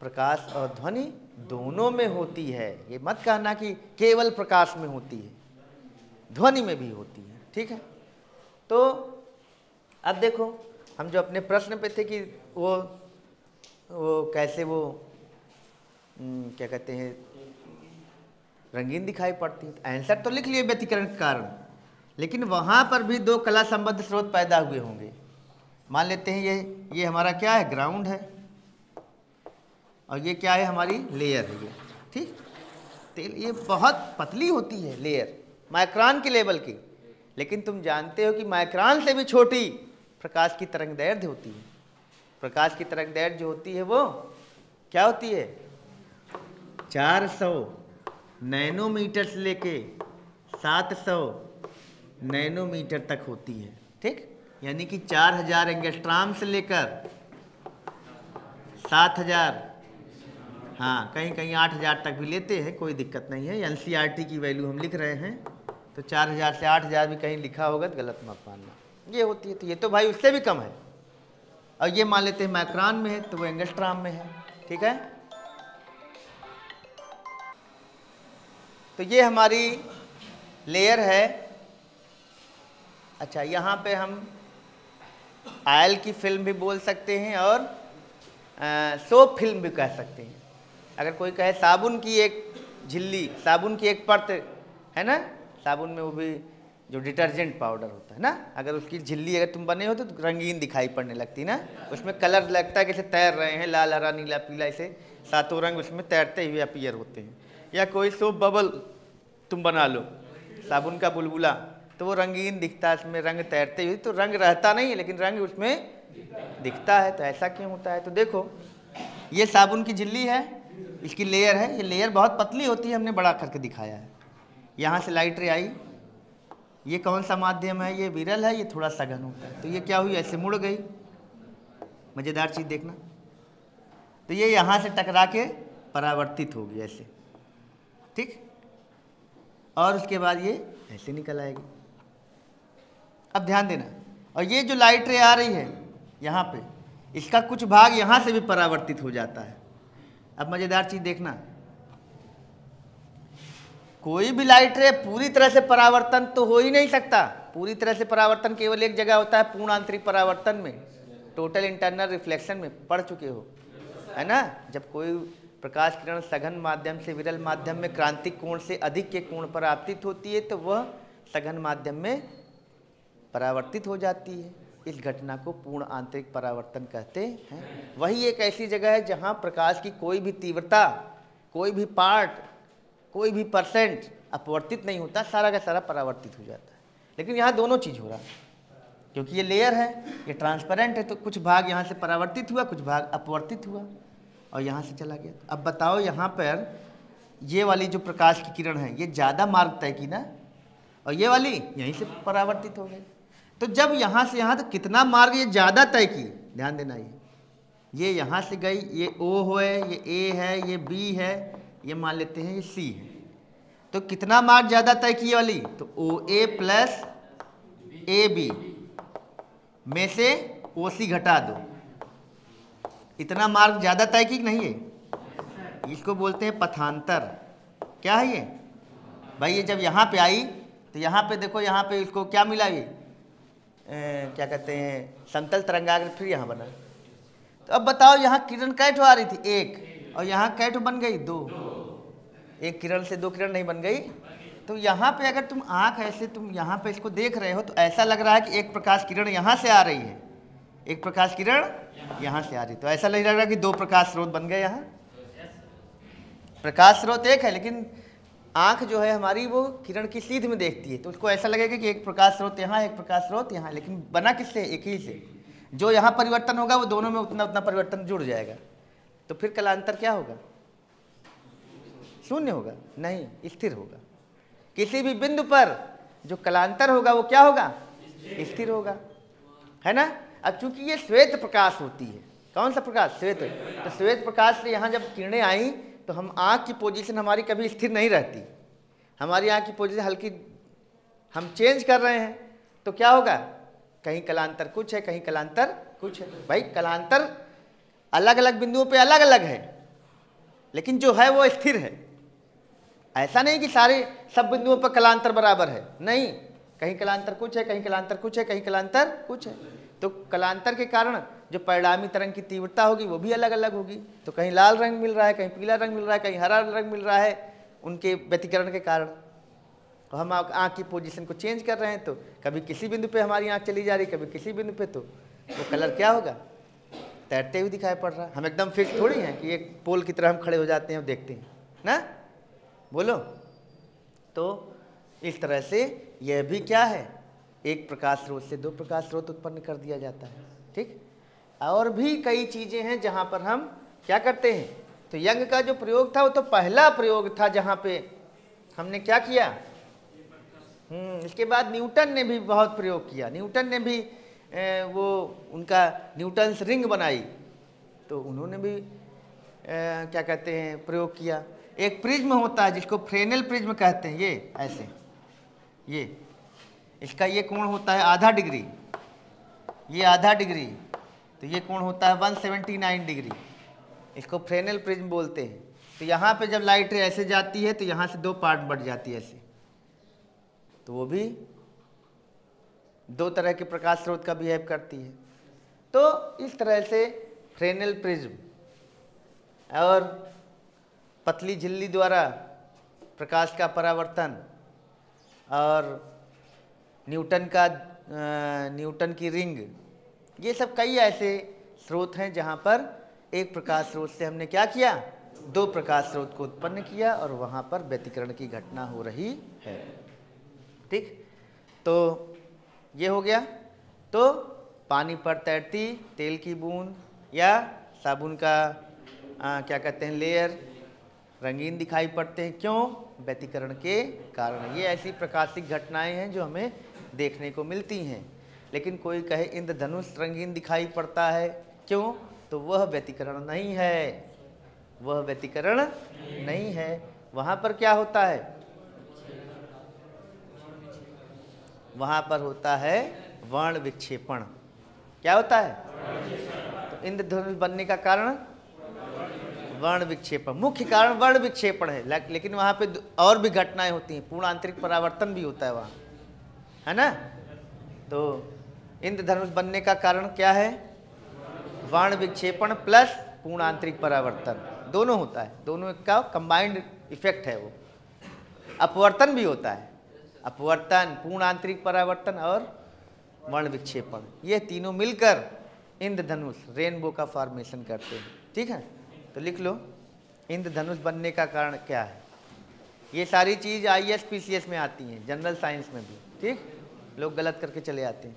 Speaker 1: प्रकाश और ध्वनि दोनों में होती है। ये मत कहना कि केवल प्रकाश में होती है, ध्वनि में भी होती है। ठीक है, तो अब देखो हम जो अपने प्रश्न पे थे कि वो कैसे वो क्या कहते हैं रंगीन दिखाई पड़ती है। आंसर तो लिख लिए व्यतिकरण के कारण, लेकिन वहाँ पर भी दो कला संबद्ध स्रोत पैदा हुए होंगे। मान लेते हैं ये हमारा क्या है? ग्राउंड है, और ये क्या है? हमारी लेयर है ये। ठीक, तो ये बहुत पतली होती है लेयर, माइक्रोन के लेवल की, लेकिन तुम जानते हो कि माइक्रोन से भी छोटी प्रकाश की तरंग दैर्ध्य होती है। प्रकाश की तरंग दैर्ध्य जो होती है वो क्या होती है? 400 नैनोमीटर से लेके 700 नैनोमीटर तक होती है। ठीक, यानी कि 4000 एंगस्ट्रॉम से लेकर 7000, हाँ कहीं कहीं 8000 तक भी लेते हैं, कोई दिक्कत नहीं है। एनसीईआरटी की वैल्यू हम लिख रहे हैं, तो 4000 से 8000 भी कहीं लिखा होगा तो गलत मत मानना। ये होती है, तो ये तो भाई उससे भी कम है। और ये मान लेते हैं माइक्रोन में है, तो वो एंगस्ट्रॉम में है। ठीक है, तो ये हमारी लेयर है। अच्छा, यहाँ पे हम ऑयल की फिल्म भी बोल सकते हैं और सोप फिल्म भी कह सकते हैं। अगर कोई कहे साबुन की एक झिल्ली, साबुन की एक परत है ना, साबुन में वो भी जो डिटर्जेंट पाउडर होता है ना, अगर उसकी झिल्ली अगर तुम बने हो तो रंगीन दिखाई पड़ने लगती ना, उसमें कलर लगता है कि जैसे तैर रहे हैं, लाल हरा नीला पीला, ऐसे सातों रंग उसमें तैरते हुए अपीयर होते हैं। या कोई सोप बबल तुम बना लो, साबुन का बुलबुला, तो वो रंगीन दिखता है, उसमें रंग तैरते हुए, तो रंग रहता नहीं है लेकिन रंग उसमें दिखता है। तो ऐसा क्यों होता है? तो देखो ये साबुन की झिल्ली है, इसकी लेयर है, ये लेयर बहुत पतली होती है, हमने बड़ा करके दिखाया है। यहाँ से लाइट रे आई, ये कौन सा माध्यम है? ये विरल है, ये थोड़ा सघन होता है। तो ये क्या हुई? ऐसे मुड़ गई। मज़ेदार चीज़ देखना, तो ये यहाँ से टकरा के परावर्तित होगी ऐसे। ठीक, और उसके बाद ये ऐसे निकल आएगी। अब ध्यान देना, और ये जो लाइट रे आ रही है यहाँ पे, इसका कुछ भाग यहाँ से भी परावर्तित हो जाता है। अब मज़ेदार चीज़ देखना, कोई भी लाइट रे पूरी तरह से परावर्तन तो हो ही नहीं सकता। पूरी तरह से परावर्तन केवल एक जगह होता है, पूर्ण आंतरिक परावर्तन में, टोटल इंटरनल रिफ्लेक्शन में पढ़ चुके हो, है ना। जब कोई प्रकाश किरण सघन माध्यम से विरल माध्यम में क्रांतिक कोण से अधिक के कोण पर आपतित होती है, तो वह सघन माध्यम में परावर्तित हो जाती है। इस घटना को पूर्ण आंतरिक परावर्तन कहते हैं। वही एक ऐसी जगह है जहाँ प्रकाश की कोई भी तीव्रता, कोई भी पार्ट, कोई भी परसेंट अपवर्तित नहीं होता, सारा का सारा परावर्तित हो जाता है। लेकिन यहाँ दोनों चीज़ हो रहा है, क्योंकि ये लेयर है, ये ट्रांसपेरेंट है, तो कुछ भाग यहाँ से परावर्तित हुआ, कुछ भाग अपवर्तित हुआ और यहाँ से चला गया। अब बताओ यहाँ पर ये वाली जो प्रकाश की किरण है ये ज़्यादा मार्ग तय की ना, और ये वाली यहीं से परावर्तित हो गई। तो जब यहाँ से यहाँ तो कितना मार्ग ये ज़्यादा तय की, ध्यान देना, ये यहाँ से गई, ये O है, ये A है, ये B है, ये मान लेते हैं ये C है, तो कितना मार्ग ज़्यादा तय की वाली, तो OA प्लस AB में से OC घटा दो, इतना मार्ग ज़्यादा तय की नहीं है, इसको बोलते हैं पथांतर। क्या है ये भाई? ये जब यहाँ पे आई तो यहाँ पे देखो, यहाँ पे इसको क्या मिला, ये क्या कहते हैं समतल तरंगाग्र, फिर यहाँ बना। तो अब बताओ यहाँ किरण कैठ आ रही थी, एक, और यहाँ कैठ बन गई दो, एक किरण से दो किरण नहीं बन गई। तो यहाँ पे अगर तुम आँख ऐसे तुम यहाँ पे इसको देख रहे हो तो ऐसा लग रहा है कि एक प्रकाश किरण यहाँ से आ रही है, एक प्रकाश किरण यहाँ से आ रही, तो ऐसा नहीं लग रहा कि दो प्रकाश स्रोत बन गए। यहाँ प्रकाश स्रोत एक है, लेकिन आँख जो है हमारी वो किरण की सीध में देखती है, तो उसको ऐसा लगेगा कि एक प्रकाश स्रोत यहाँ, एक प्रकाश स्रोत यहाँ, लेकिन बना किससे? एक ही से। जो यहाँ परिवर्तन होगा वो दोनों में उतना उतना परिवर्तन जुड़ जाएगा, तो फिर कलांतर क्या होगा? शून्य होगा? नहीं, स्थिर होगा। किसी भी बिंदु पर जो कलांतर होगा वो क्या होगा? स्थिर होगा, है ना। अब चूंकि ये श्वेत प्रकाश होती है, कौन सा प्रकाश? श्वेत। तो श्वेत प्रकाश से यहाँ जब किरणें आई तो हम आँख की पोजीशन हमारी कभी स्थिर नहीं रहती, हमारी आँख की पोजीशन हल्की हम चेंज कर रहे हैं, तो क्या होगा? कहीं कलांतर कुछ है, कहीं कलांतर कुछ है। भाई कलांतर अलग अलग बिंदुओं पे अलग अलग है, लेकिन जो है वो स्थिर है। ऐसा नहीं कि सारे सब बिंदुओं पर कलांतर बराबर है, नहीं, कहीं कलांतर कुछ है, कहीं कलांतर कुछ है, कहीं कलांतर कुछ है। तो कलांतर के कारण जो परिणामी तरंग की तीव्रता होगी वो भी अलग अलग होगी, तो कहीं लाल रंग मिल रहा है, कहीं पीला रंग मिल रहा है, कहीं हरा रंग मिल रहा है, उनके व्यतिकरण के कारण। तो हम आँख की पोजीशन को चेंज कर रहे हैं, तो कभी किसी बिंदु पे हमारी आँख चली जा रही, कभी किसी बिंदु पे, तो वो कलर क्या होगा? तैरते हुए दिखाई पड़ रहा है। हम एकदम फिक्स थोड़ी हैं कि एक पोल की तरह हम खड़े हो जाते हैं और देखते हैं ना, बोलो। तो इस तरह से यह भी क्या है? एक प्रकाश स्रोत से दो प्रकाश स्रोत उत्पन्न कर दिया जाता है, ठीक। और भी कई चीज़ें हैं जहाँ पर हम क्या करते हैं। तो यंग का जो प्रयोग था वो तो पहला प्रयोग था जहाँ पे हमने क्या किया। इसके बाद न्यूटन ने भी बहुत प्रयोग किया। न्यूटन ने भी वो उनका न्यूटन्स रिंग बनाई, तो उन्होंने भी क्या कहते हैं प्रयोग किया। एक प्रिज्म होता है जिसको फ्रेनेल प्रिज्म कहते हैं, ये ऐसे, ये इसका ये कोण होता है आधा डिग्री, ये आधा डिग्री, तो ये कोण होता है 179 डिग्री, इसको फ्रेनेल प्रिज्म बोलते हैं। तो यहाँ पे जब लाइट ऐसे जाती है तो यहाँ से दो पार्ट बढ़ जाती है ऐसे, तो वो भी दो तरह के प्रकाश स्रोत का बिहेव करती है। तो इस तरह से फ्रेनेल प्रिज्म और पतली झिल्ली द्वारा प्रकाश का परावर्तन और न्यूटन की रिंग, ये सब कई ऐसे स्रोत हैं जहाँ पर एक प्रकाश स्रोत से हमने क्या किया, दो प्रकाश स्रोत को उत्पन्न किया और वहाँ पर व्यतिकरण की घटना हो रही है, ठीक। तो ये हो गया। तो पानी पर तैरती तेल की बूंद या साबुन का क्या कहते हैं लेयर रंगीन दिखाई पड़ते हैं, क्यों? व्यतिकरण के कारण। ये ऐसी प्रकाशिक घटनाएं हैं जो हमें देखने को मिलती हैं। लेकिन कोई कहे इंद्रधनुष रंगीन दिखाई पड़ता है, क्यों? तो वह व्यतिकरण नहीं है, वह व्यतिकरण नहीं है। वहाँ पर क्या होता है? वहाँ पर होता है वर्ण विक्षेपण। क्या होता है? तो इंद्रधनुष बनने का कारण वर्ण विक्षेपण, मुख्य कारण वर्ण विक्षेपण है। लेकिन वहाँ पे और भी घटनाएं होती हैं, पूर्ण आंतरिक परावर्तन भी होता है वहाँ, है ना। तो इंद्रधनुष बनने का कारण क्या है? वर्ण विक्षेपण प्लस पूर्ण आंतरिक परावर्तन, दोनों होता है, दोनों का कंबाइंड इफेक्ट है वो। अपवर्तन भी होता है, अपवर्तन, पूर्ण आंतरिक परावर्तन और वर्ण विक्षेपण, ये तीनों मिलकर इंद्रधनुष रेनबो का फॉर्मेशन करते हैं, ठीक है। तो लिख लो इंद्रधनुष बनने का कारण क्या है। ये सारी चीज़ IS PCS में आती हैं, जनरल साइंस में भी, ठीक। लोग गलत करके चले आते हैं।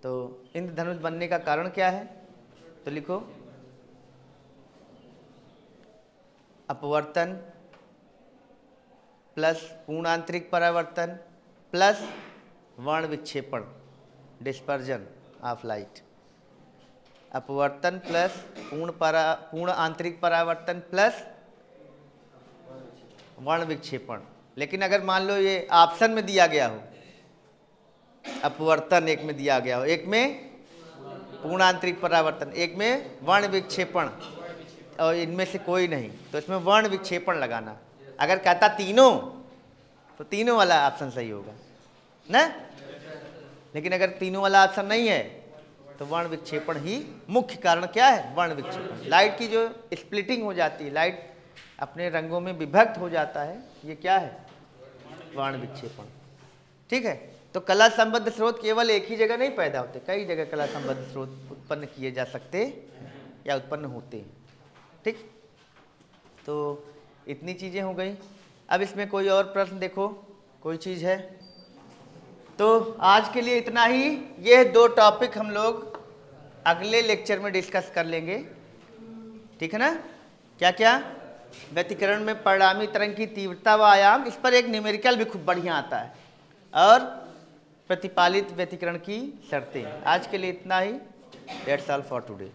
Speaker 1: तो इंद्रधनुष बनने का कारण क्या है? तो लिखो अपवर्तन प्लस पूर्ण आंतरिक परावर्तन प्लस वर्ण विक्षेपण, डिस्पर्जन ऑफ लाइट। अपवर्तन प्लस पूर्ण आंतरिक परावर्तन प्लस वर्ण विक्षेपण। लेकिन अगर मान लो ये ऑप्शन में दिया गया हो, अपवर्तन एक में दिया गया हो, एक में पूर्ण आंतरिक परावर्तन, एक में वर्ण विक्षेपण, और इनमें से कोई नहीं, तो इसमें वर्ण विक्षेपण लगाना। अगर कहता तीनों, तो तीनों वाला ऑप्शन सही होगा ना। लेकिन अगर तीनों वाला ऑप्शन नहीं है तो वर्ण विक्षेपण ही मुख्य कारण क्या है? वर्ण विक्षेपण। लाइट की जो स्प्लिटिंग हो जाती है, लाइट अपने रंगों में विभक्त हो जाता है, ये क्या है? वर्ण विक्षेपण। ठीक है। तो कला संबद्ध स्रोत केवल एक ही जगह नहीं पैदा होते, कई जगह कला संबद्ध स्रोत उत्पन्न किए जा सकते या उत्पन्न होते हैं। ठीक, तो इतनी चीज़ें हो गई। अब इसमें कोई और प्रश्न देखो, कोई चीज़ है? तो आज के लिए इतना ही। ये 2 टॉपिक हम लोग अगले लेक्चर में डिस्कस कर लेंगे, ठीक है ना? क्या क्या? व्यतिकरण में परिणामी तरंग की तीव्रता व आयाम, इस पर एक न्यूमेरिकल भी खूब बढ़िया आता है, और प्रतिपालित व्यतिकरण की शर्तें। आज के लिए इतना ही। That's all for today.